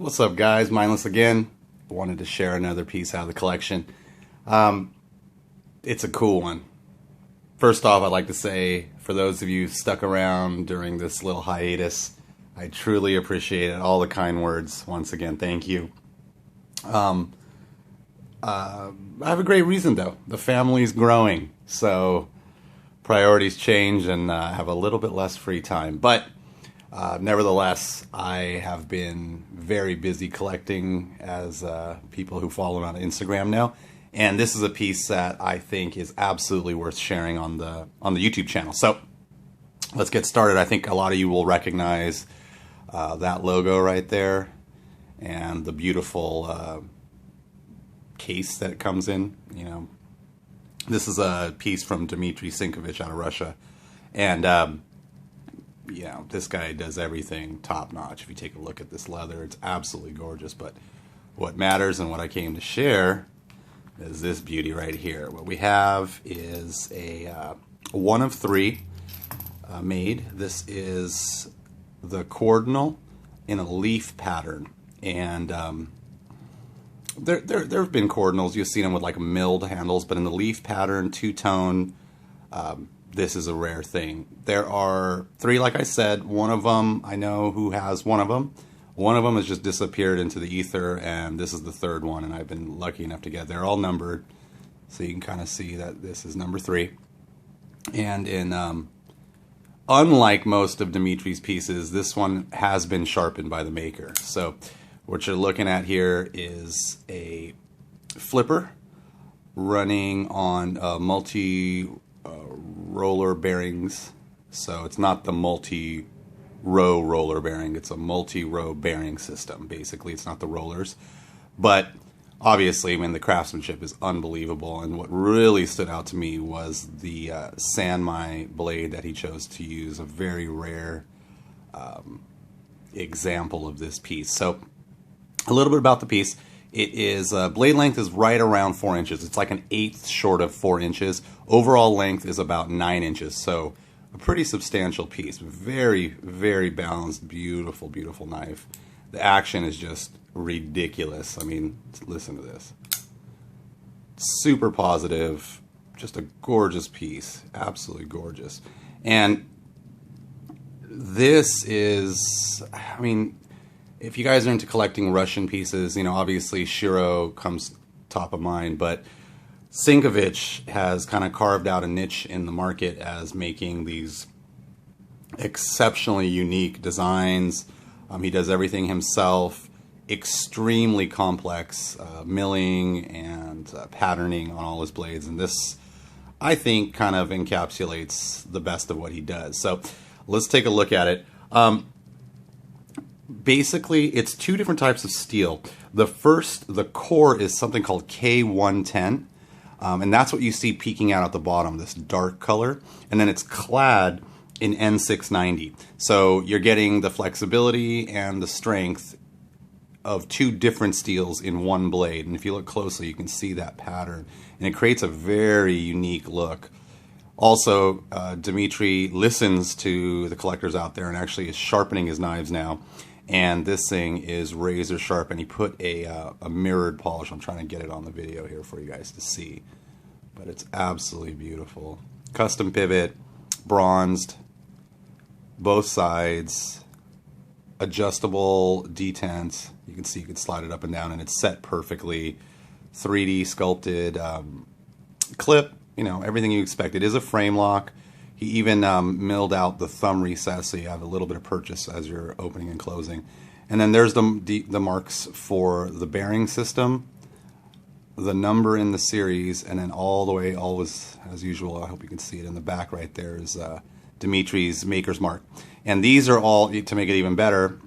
What's up, guys? Mindless again. Wanted to share another piece out of the collection. It's a cool one. First off, I'd like to say, for those of you stuck around during this little hiatus, I truly appreciate it. All the kind words. Once again, thank you. I have a great reason, though. The family's growing, so priorities change and I have a little bit less free time. But nevertheless, I have been very busy collecting, as people who follow me on Instagram know. And this is a piece that I think is absolutely worth sharing on the YouTube channel. So let's get started. I think a lot of you will recognize that logo right there and the beautiful case that it comes in. You know, this is a piece from Dmitry Sinkevich out of Russia, and you know, this guy does everything top notch. If you take a look at this leather, it's absolutely gorgeous. But what matters and what I came to share is this beauty right here. What we have is a one of three made. This is the Coordinal in a leaf pattern, and there have been Coordinals. You've seen them with like milled handles, but in the leaf pattern, two-tone, this is a rare thing. There are three, like I said. One of them, I know who has one of them. One of them has just disappeared into the ether, and this is the third one, and I've been lucky enough to get. They're all numbered, so you can kind of see that this is number 3. And in unlike most of Dmitry's pieces, this one has been sharpened by the maker. So what you're looking at here is a flipper running on multi-roller bearings. So it's not the multi-row roller bearing, it's a multi-row bearing system. Basically, it's not the rollers. But obviously, I mean, the craftsmanship is unbelievable, and what really stood out to me was the San Mai blade that he chose to use, a very rare example of this piece. So a little bit about the piece. It is, blade length is right around 4 inches. It's like an eighth short of 4 inches. Overall length is about 9 inches, so a pretty substantial piece. Very, very balanced, beautiful, beautiful knife. The action is just ridiculous. I mean, listen to this. Super positive, just a gorgeous piece, absolutely gorgeous. And this is, I mean, if you guys are into collecting Russian pieces, you know, obviously Shiro comes top of mind, but Sinkevich has kind of carved out a niche in the market as making these exceptionally unique designs. He does everything himself, extremely complex milling and patterning on all his blades, and this, I think, kind of encapsulates the best of what he does. So let's take a look at it. Basically, it's two different types of steel. The first, the core, is something called K110, and that's what you see peeking out at the bottom, this dark color, and then it's clad in N690. So you're getting the flexibility and the strength of two different steels in one blade, and if you look closely, you can see that pattern, and it creates a very unique look. Also, Dmitry listens to the collectors out there and actually is sharpening his knives now. And this thing is razor sharp, and he put a mirrored polish. I'm trying to get it on the video here for you guys to see, but it's absolutely beautiful. Custom pivot, bronzed, both sides, adjustable detent. You can see you can slide it up and down, and it's set perfectly. 3D sculpted clip, you know, everything you expect. It is a frame lock. He even milled out the thumb recess, so you have a little bit of purchase as you're opening and closing. And then there's the marks for the bearing system, the number in the series, and then all the way, always as usual, I hope you can see it in the back right there, is Dmitry's maker's mark. And these are all, to make it even better,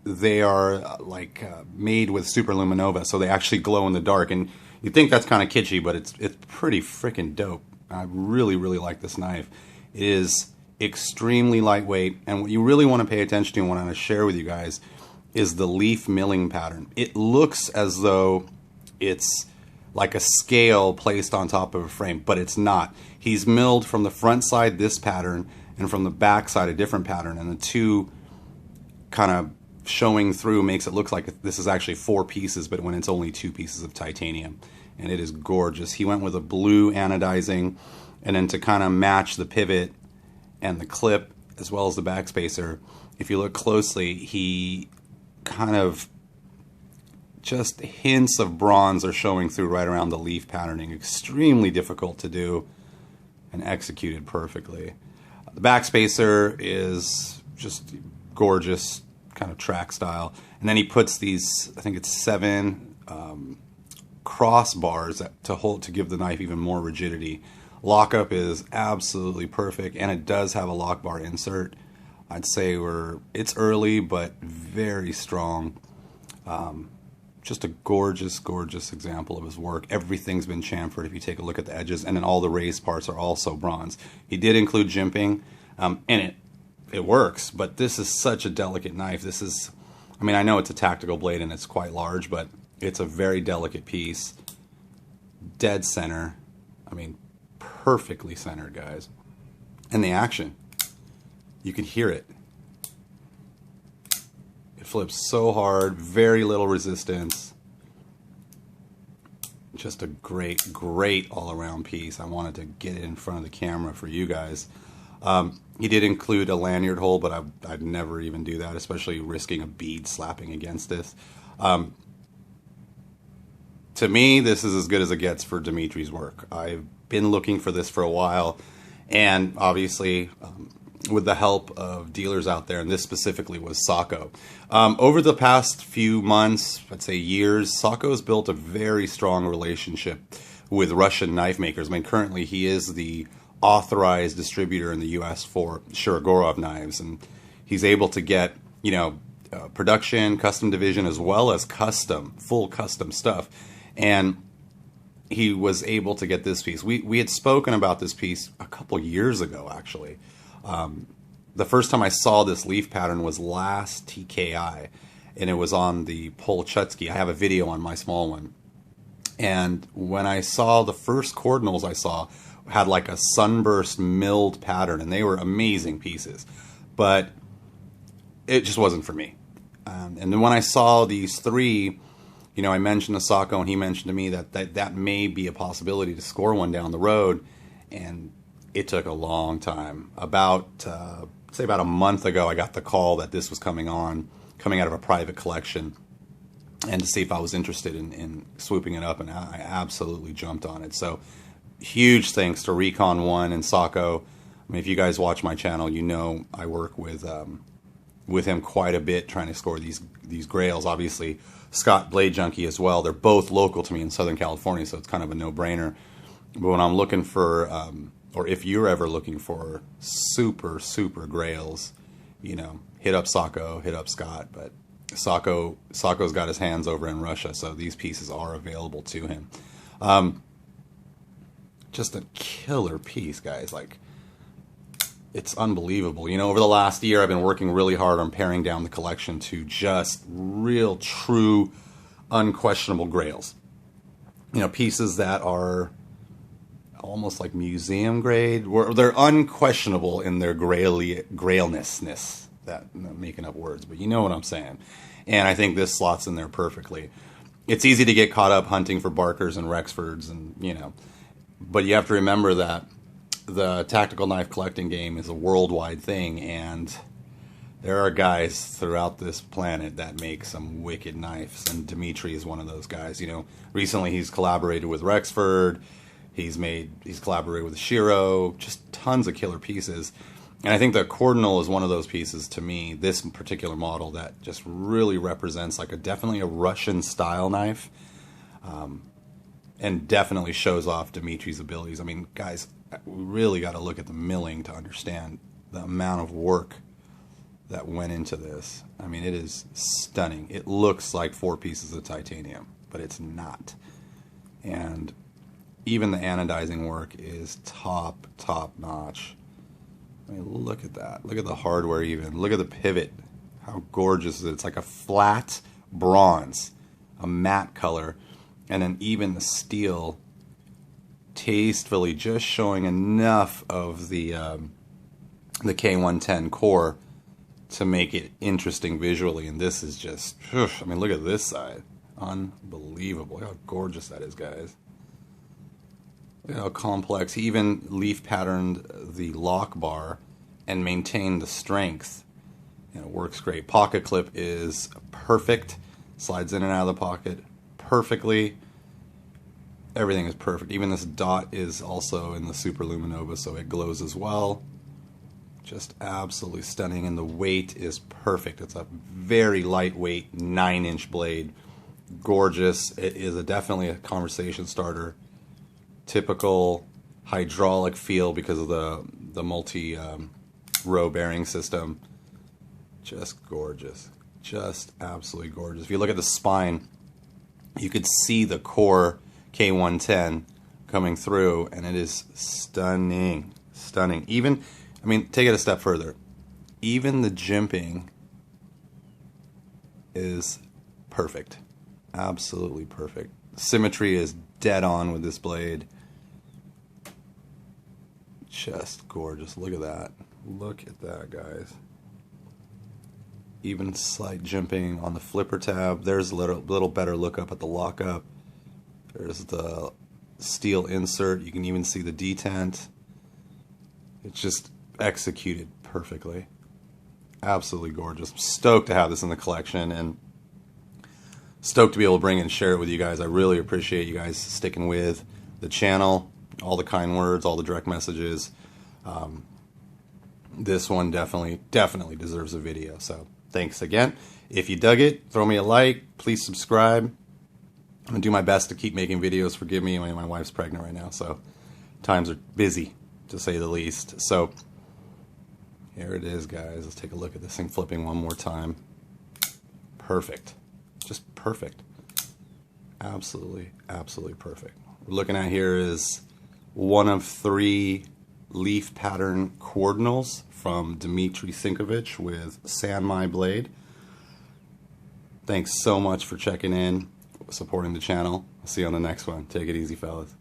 they are like made with superluminova, so they actually glow in the dark. And you think that's kind of kitschy, but it's pretty freaking dope. I really, really like this knife. It is extremely lightweight, and what you really want to pay attention to and what I'm going to share with you guys is the leaf milling pattern. It looks as though it's like a scale placed on top of a frame, but it's not. He's milled from the front side this pattern, and from the back side a different pattern, and the two kind of showing through makes it look like this is actually 4 pieces, but when it's only 2 pieces of titanium. And it is gorgeous. He went with a blue anodizing, and then to kind of match the pivot and the clip as well as the backspacer, if you look closely, he kind of just hints of bronze are showing through right around the leaf patterning. Extremely difficult to do and executed perfectly. The backspacer is just gorgeous, kind of track style. And then he puts these, I think it's 7 crossbars to give the knife even more rigidity. Lockup is absolutely perfect, and it does have a lock bar insert. I'd say it's early, but very strong. Just a gorgeous, gorgeous example of his work. Everything's been chamfered if you take a look at the edges, and then all the raised parts are also bronze. He did include jimping, and it works, but this is such a delicate knife. This is, I mean, I know it's a tactical blade and it's quite large, but it's a very delicate piece. Dead center. I mean, perfectly centered, guys. And the action, you can hear it. It flips so hard, very little resistance. Just a great, great all-around piece. I wanted to get it in front of the camera for you guys. He did include a lanyard hole, but I'd never even do that, especially risking a bead slapping against this. To me, this is as good as it gets for Dmitry's work. I've been looking for this for a while, and obviously with the help of dealers out there, and this specifically was Sako. Over the past few months, I'd say years, Sako has built a very strong relationship with Russian knife makers. I mean, currently he is the authorized distributor in the U.S. for Shirogorov knives, and he's able to get, production, custom division, as well as full custom stuff. And he was able to get this piece. We had spoken about this piece a couple years ago, actually. The first time I saw this leaf pattern was last TKI, and it was on the Polchutsky. I have a video on my small one. And when I saw the first Coordinals I saw, had like a sunburst milled pattern, and they were amazing pieces. But it just wasn't for me. And then when I saw these 3, I mentioned to Sako, and he mentioned to me that may be a possibility to score one down the road, and it took a long time. Say about a month ago, I got the call that this was coming out of a private collection, and to see if I was interested in swooping it up, and I absolutely jumped on it. So huge thanks to Recon One and Sako. I mean, if you guys watch my channel, you know I work with him quite a bit trying to score these grails. Obviously, Scott Blade Junkie as well. They're both local to me in Southern California, so it's kind of a no-brainer. But when I'm looking for, or if you're ever looking for super, super grails, hit up Sako, hit up Scott. But Sako's got his hands over in Russia, so these pieces are available to him. Just a killer piece, guys. Like, it's unbelievable. Over the last year, I've been working really hard on paring down the collection to just real, true, unquestionable grails. Pieces that are almost like museum grade, where they're unquestionable in their grailness. I'm making up words, but you know what I'm saying. And I think this slots in there perfectly. It's easy to get caught up hunting for Barkers and Rexfords, and but you have to remember that the tactical knife collecting game is a worldwide thing, and there are guys throughout this planet that make some wicked knives, and Dmitry is one of those guys. Recently he's collaborated with Rexford, he's collaborated with Shiro, just tons of killer pieces. And I think the Coordinal is one of those pieces to me, this particular model, that just really represents definitely a Russian style knife, and definitely shows off Dmitry's abilities. I mean, guys, we really got to look at the milling to understand the amount of work that went into this. I mean, it is stunning. It looks like 4 pieces of titanium, but it's not. And even the anodizing work is top notch. I mean, look at that. Look at the hardware even. Look at the pivot. How gorgeous is it? It's like a flat bronze, a matte color, and then even the steel tastefully just showing enough of the K110 core to make it interesting visually, and this is just, I mean, look at this side. Unbelievable. Look how gorgeous that is, guys. Look at how complex. He even leaf patterned the lock bar and maintained the strength. And it works great. Pocket clip is perfect. Slides in and out of the pocket perfectly. Everything is perfect. Even this dot is also in the Super Luminova, so it glows as well. Just absolutely stunning, and the weight is perfect. It's a very lightweight 9-inch blade. Gorgeous. It is definitely a conversation starter. Typical hydraulic feel because of the multi-row bearing system. Just gorgeous. Just absolutely gorgeous. If you look at the spine, you could see the core K110 coming through, and it is stunning. Stunning. Even, I mean, take it a step further. Even the jimping is perfect. Absolutely perfect. Symmetry is dead on with this blade. Just gorgeous. Look at that. Look at that, guys. Even slight jimping on the flipper tab. There's a little better look up at the lockup. There's the steel insert. You can even see the detent. It's just executed perfectly. Absolutely gorgeous. I'm stoked to have this in the collection, and stoked to be able to bring it and share it with you guys. I really appreciate you guys sticking with the channel, all the kind words, all the direct messages. This one definitely deserves a video. So thanks again. If you dug it, throw me a like. Please subscribe. I'm going to do my best to keep making videos. Forgive me, my wife's pregnant right now, so times are busy, to say the least. So here it is, guys. Let's take a look at this thing flipping one more time. Perfect. Just perfect. Absolutely, absolutely perfect. What we're looking at here is one of 3 leaf pattern Coordinals from Dmitry Sinkevich with San Mai blade. Thanks so much for checking in, supporting the channel. I'll see you on the next one. Take it easy, fellas.